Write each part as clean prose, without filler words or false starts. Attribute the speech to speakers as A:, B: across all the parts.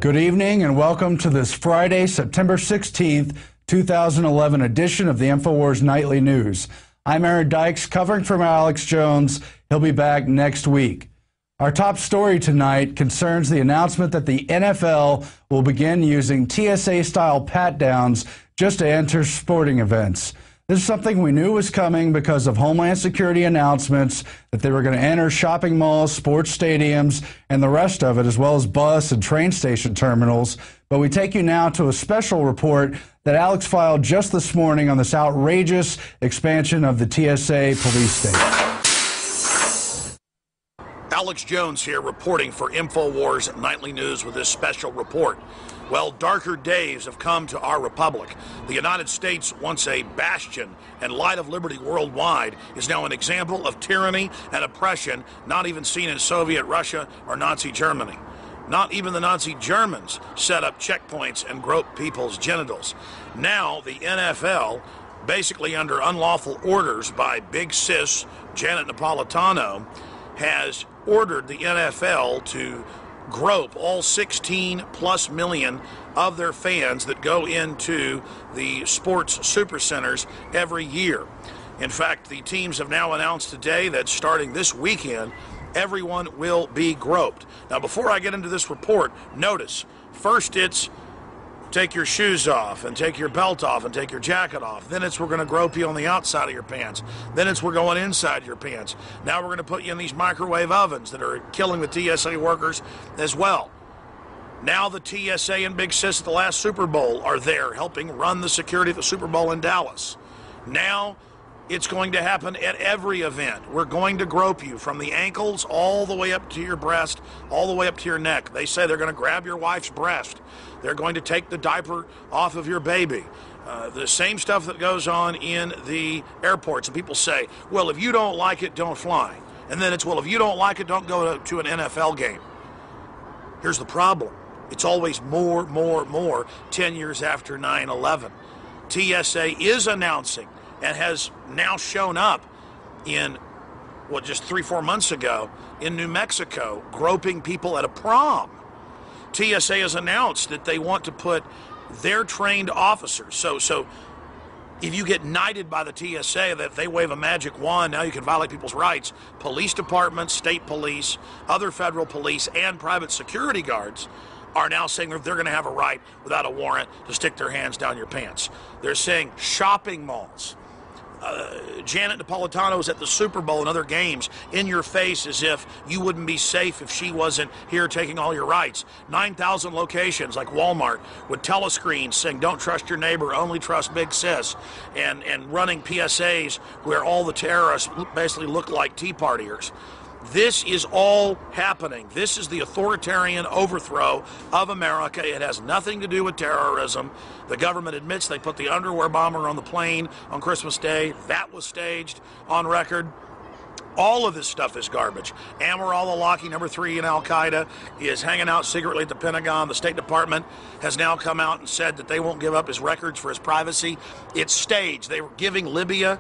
A: Good evening and welcome to this Friday, September 16th, 2011 edition of the InfoWars Nightly News. I'm Aaron Dykes, covering for Alex Jones. He'll be back next week. Our top story tonight concerns the announcement that the NFL will begin using TSA-style pat-downs just to enter sporting events. This is something we knew was coming because of Homeland Security announcements that they were going to enter shopping malls, sports stadiums, and the rest of it, as well as bus and train station terminals. But we take you now to a special report that Alex filed just this morning on this outrageous expansion of the TSA police state.
B: Alex Jones here reporting for InfoWars Nightly News with this special report. Well, darker days have come to our republic. The United States, once a bastion and light of liberty worldwide, is now an example of tyranny and oppression not even seen in Soviet Russia or Nazi Germany. Not even the Nazi Germans set up checkpoints and groped people's genitals. Now the NFL, basically under unlawful orders by Big Sis Janet Napolitano, has ordered the NFL to grope all 16 plus million of their fans that go into the sports supercenters every year. In fact, the teams have now announced today that starting this weekend, everyone will be groped. Now, before I get into this report, notice, first it's take your shoes off and take your belt off and take your jacket off. Then it's we're going to grope you on the outside of your pants. Then it's we're going inside your pants. Now we're going to put you in these microwave ovens that are killing the TSA workers as well. Now the TSA and Big Sis at the last Super Bowl are there helping run the security at the Super Bowl in Dallas. Now it's going to happen at every event. We're going to grope you from the ankles all the way up to your breast, all the way up to your neck. They say they're going to grab your wife's breast. They're going to take the diaper off of your baby. The same stuff that goes on in the airports. And people say, well, if you don't like it, don't fly. And then it's, well, if you don't like it, don't go to an NFL game. Here's the problem. It's always more 10 years after 9/11. TSA is announcing and has now shown up in, just 3-4 months ago in New Mexico, groping people at a prom. TSA has announced that they want to put their trained officers. So if you get knighted by the TSA, that they wave a magic wand, now you can violate people's rights. Police departments, state police, other federal police, and private security guards are now saying they're going to have a right without a warrant to stick their hands down your pants. They're saying shopping malls. Janet Napolitano is at the Super Bowl and other games in your face as if you wouldn't be safe if she wasn't here taking all your rights. 9,000 locations like Walmart with telescreens saying don't trust your neighbor, only trust Big Sis, and running PSAs where all the terrorists basically look like Tea Partiers. This is all happening. This is the authoritarian overthrow of America. It has nothing to do with terrorism. The government admits they put the underwear bomber on the plane on Christmas Day. That was staged on record. All of this stuff is garbage. Ammar al-Awlaki, number 3 in Al-Qaeda, is hanging out secretly at the Pentagon. The State Department has now come out and said that they won't give up his records for his privacy. It's staged. They were giving Libya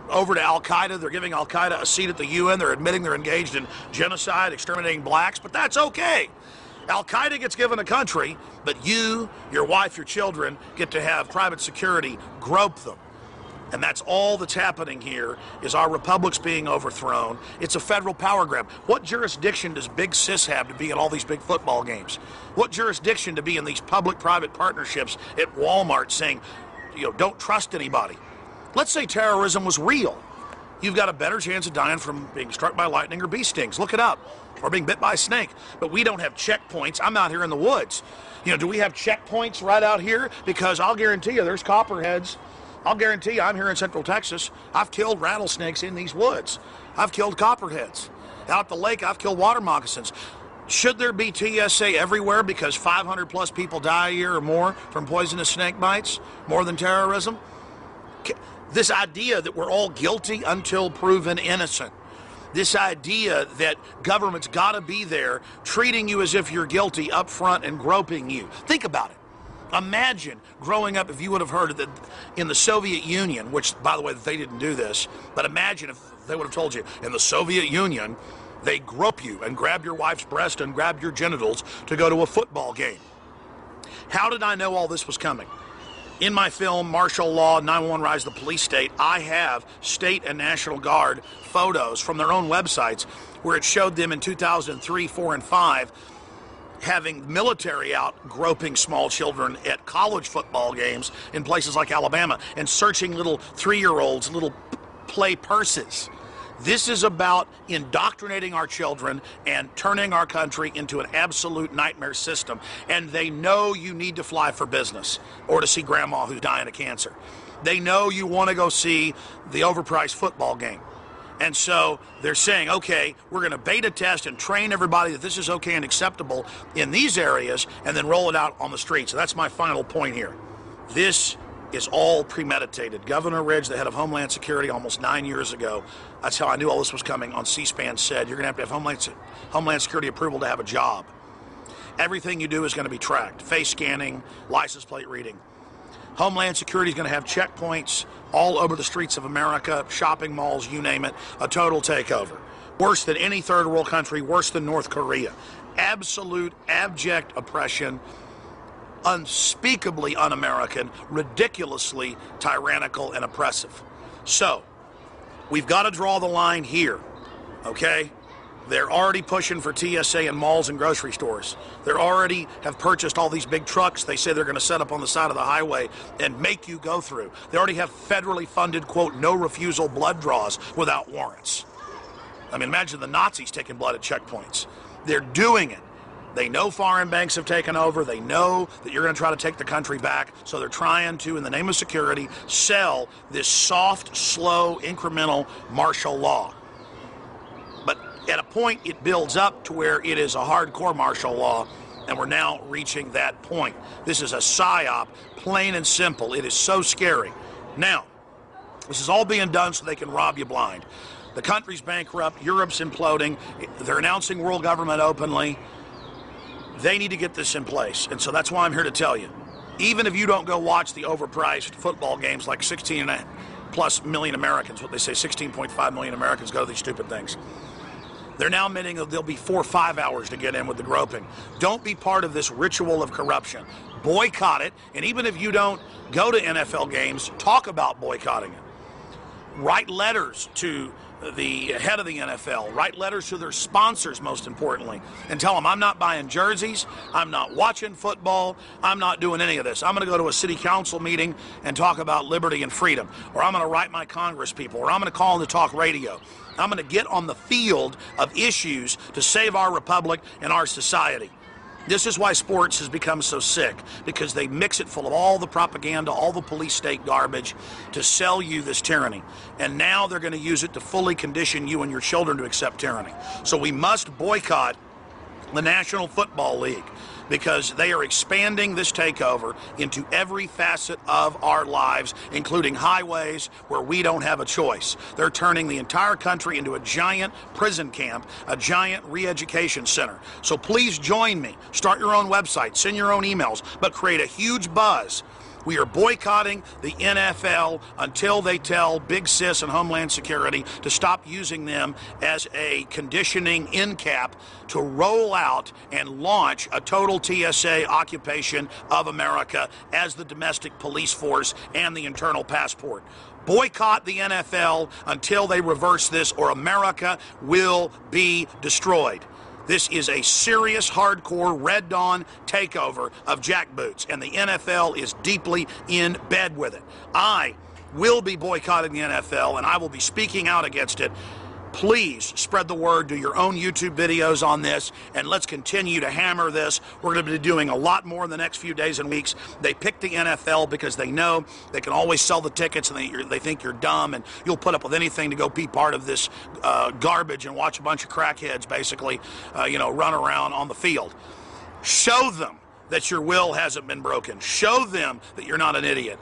B: over to Al-Qaeda. They're giving Al-Qaeda a seat at the UN. They're admitting they're engaged in genocide, exterminating blacks, but that's okay. Al-Qaeda gets given a country, but you, your wife, your children get to have private security grope them. And that's all that's happening here, is our republic's being overthrown. It's a federal power grab. What jurisdiction does Big Sis have to be at all these big football games? What jurisdiction to be in these public-private partnerships at Walmart saying, don't trust anybody? Let's say terrorism was real. You've got a better chance of dying from being struck by lightning or bee stings. Look it up. Or being bit by a snake. But we don't have checkpoints. I'm out here in the woods. Do we have checkpoints right out here? Because I'll guarantee you there's copperheads. I'll guarantee you I'm here in Central Texas. I've killed rattlesnakes in these woods. I've killed copperheads. Out at the lake, I've killed water moccasins. Should there be TSA everywhere because 500 plus people die a year or more from poisonous snake bites? More than terrorism? This idea that we're all guilty until proven innocent. This idea that government's got to be there treating you as if you're guilty up front and groping you. Think about it. Imagine growing up, if you would have heard that in the Soviet Union, which, by the way, they didn't do this, but imagine if they would have told you in the Soviet Union, They grope you and grab your wife's breast and grab your genitals to go to a football game. How did I know all this was coming? In my film, Martial Law, 911 Rise of the Police State, I have state and National Guard photos from their own websites where it showed them in 2003, 4, and 5 having military out groping small children at college football games in places like Alabama and searching little 3-year-olds, little play purses. This is about indoctrinating our children and turning our country into an absolute nightmare system. And they know you need to fly for business or to see grandma who's dying of cancer. They know you want to go see the overpriced football game. And so they're saying, okay, we're going to beta test and train everybody that this is okay and acceptable in these areas and then roll it out on the streets. So that's my final point here. This is all premeditated. Governor Ridge, the head of Homeland Security, almost 9 years ago, that's how I knew all this was coming, on C-SPAN said, you're going to have Homeland Security approval to have a job. Everything you do is going to be tracked. Face scanning, license plate reading. Homeland Security is going to have checkpoints all over the streets of America, shopping malls, you name it, a total takeover. Worse than any third world country, worse than North Korea. Absolute, abject oppression, unspeakably un-American, ridiculously tyrannical and oppressive. So, we've got to draw the line here, okay? They're already pushing for TSA in malls and grocery stores. They already have purchased all these big trucks they say they're going to set up on the side of the highway and make you go through. They already have federally funded, quote, no refusal blood draws without warrants. I mean, imagine the Nazis taking blood at checkpoints. They're doing it. They know foreign banks have taken over. They know that you're going to try to take the country back. So they're trying to, in the name of security, sell this soft, slow, incremental martial law. But at a point, it builds up to where it is a hardcore martial law, and we're now reaching that point. This is a psyop, plain and simple. It is so scary. Now, this is all being done so they can rob you blind. The country's bankrupt. Europe's imploding. They're announcing world government openly. They need to get this in place, and so that's why I'm here to tell you. Even if you don't go watch the overpriced football games like 16+ million Americans, what they say, 16.5 million Americans go to these stupid things. They're now admitting that there'll be 4 or 5 hours to get in with the groping. Don't be part of this ritual of corruption. Boycott it, and even if you don't go to NFL games, talk about boycotting it. Write letters to the head of the NFL, write letters to their sponsors, most importantly, and tell them, I'm not buying jerseys, I'm not watching football, I'm not doing any of this. I'm going to go to a city council meeting and talk about liberty and freedom, or I'm going to write my Congress people, or I'm going to call into talk radio. I'm going to get on the field of issues to save our republic and our society. This is why sports has become so sick, because they mix it full of all the propaganda, all the police state garbage to sell you this tyranny. And now they're going to use it to fully condition you and your children to accept tyranny. So we must boycott the National Football League, because they are expanding this takeover into every facet of our lives, including highways where we don't have a choice. They're turning the entire country into a giant prison camp, a giant re-education center. So please join me. Start your own website, send your own emails, but create a huge buzz. We are boycotting the NFL until they tell Big Sis and Homeland Security to stop using them as a conditioning end cap to roll out and launch a total TSA occupation of America as the domestic police force and the internal passport. Boycott the NFL until they reverse this, or America will be destroyed. This is a serious, hardcore, Red Dawn takeover of jackboots, and the NFL is deeply in bed with it. I will be boycotting the NFL, and I will be speaking out against it. Please spread the word, do your own YouTube videos on this, and let's continue to hammer this. We're going to be doing a lot more in the next few days and weeks. They picked the NFL because they know they can always sell the tickets, and they think you're dumb, and you'll put up with anything to go be part of this garbage and watch a bunch of crackheads basically, run around on the field. Show them that your will hasn't been broken. Show them that you're not an idiot.